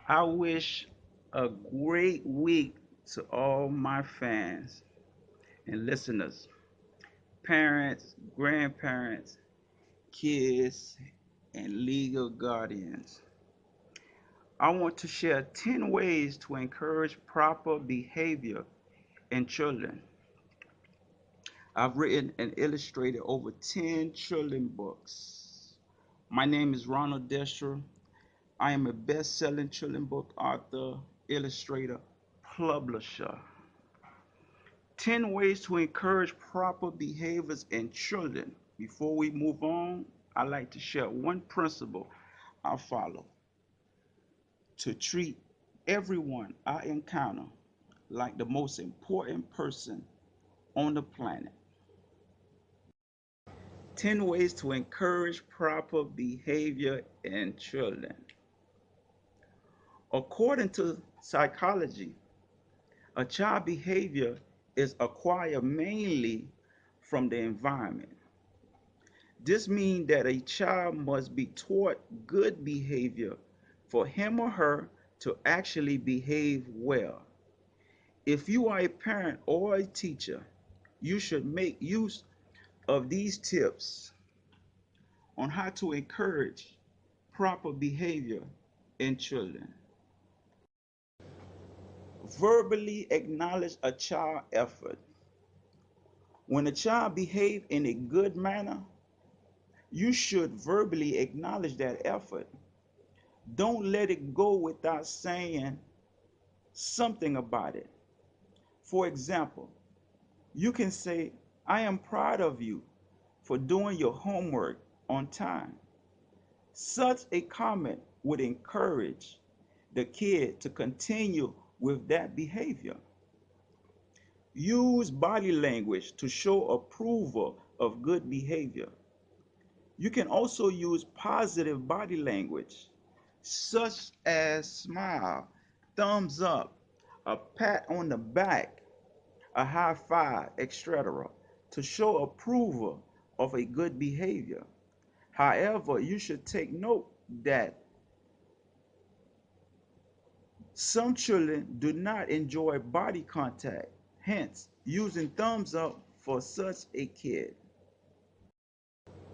I wish a great week to all my fans and listeners, parents, grandparents, kids, and legal guardians. I want to share 10 ways to encourage proper behavior in children. I've written and illustrated over 10 children books. My name is Ronald Destra. I am a best-selling children book author, illustrator, publisher. 10 ways to encourage proper behaviors in children. Before we move on, I like to share one principle I follow: to treat everyone I encounter like the most important person on the planet. 10 ways to encourage proper behavior in children. According to psychology, a child's behavior is acquired mainly from the environment. This means that a child must be taught good behavior for him or her to actually behave well. If you are a parent or a teacher, you should make use of these tips on how to encourage proper behavior in children. Verbally acknowledge a child's effort. When a child behaves in a good manner, you should verbally acknowledge that effort. Don't let it go without saying something about it. For example, you can say, I am proud of you for doing your homework on time. Such a comment would encourage the kid to continue with that behavior. Use body language to show approval of good behavior. You can also use positive body language, such as smile, thumbs up, a pat on the back, a high five, etc., to show approval of a good behavior. However, you should take note that some children do not enjoy body contact, hence, using thumbs up for such a kid.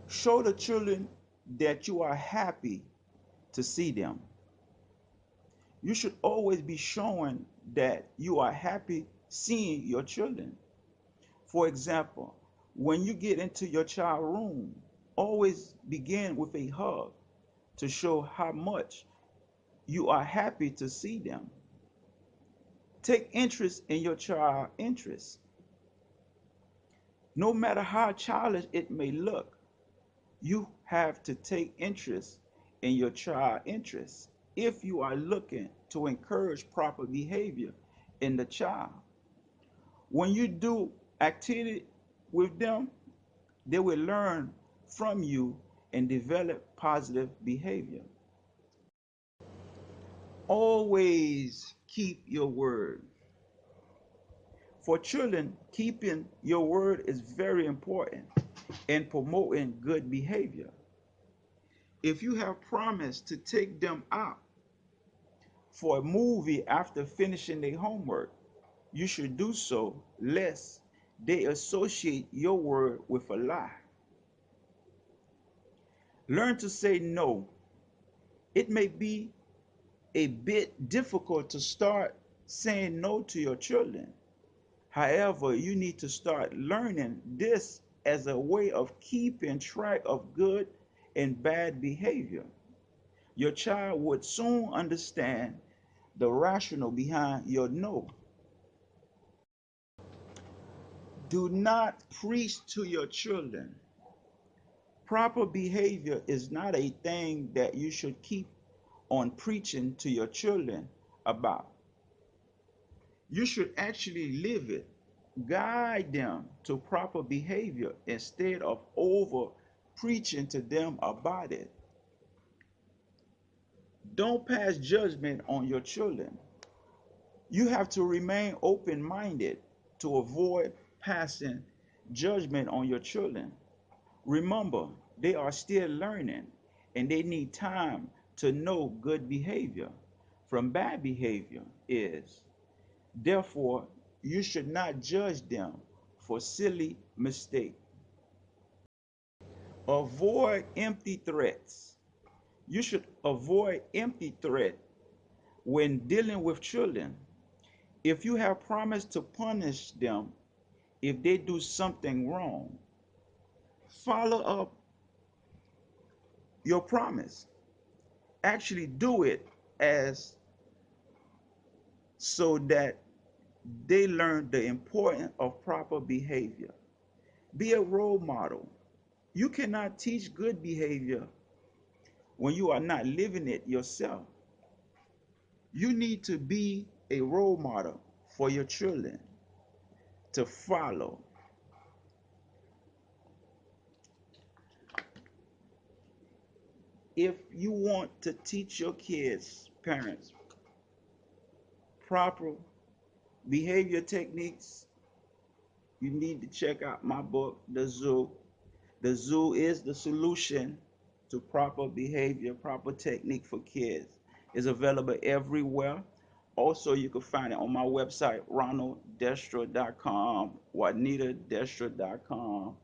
Show the children that you are happy to see them. You should always be showing that you are happy seeing your children. For example, when you get into your child's room, always begin with a hug to show how much you are happy to see them. Take interest in your child's interests. No matter how childish it may look, you have to take interest in your child's interests if you are looking to encourage proper behavior in the child. When you do activity with them, they will learn from you and develop positive behavior. Always keep your word. For children, keeping your word is very important in promoting good behavior. If you have promised to take them out for a movie after finishing their homework, you should do so lest they associate your word with a lie. Learn to say no. It may be a bit difficult to start saying no to your children. However, you need to start learning this as a way of keeping track of good and bad behavior. Your child would soon understand the rationale behind your no. Do not preach to your children. Proper behavior is not a thing that you should keep on preaching to your children about. You should actually live it. Guide them to proper behavior instead of over preaching to them about it. Don't pass judgment on your children. You have to remain open minded to avoid passing judgment on your children. Remember, they are still learning and they need time to know good behavior. from bad behavior is, therefore, you should not judge them for silly mistakes. Avoid empty threats. You should avoid empty threat when dealing with children. If you have promised to punish them if they do something wrong, follow up your promise. Actually do it as so that they learn the importance of proper behavior. Be a role model. You cannot teach good behavior when you are not living it yourself. You need to be a role model for your children to follow. If you want to teach your kids, parents, proper behavior techniques, you need to check out my book, The Zoo. The Zoo is the solution to proper behavior, proper technique for kids. It's available everywhere. Also, you can find it on my website, ronalddestra.com, juanitadestra.com,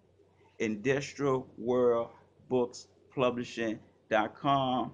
and Destra World Books Publishing.com.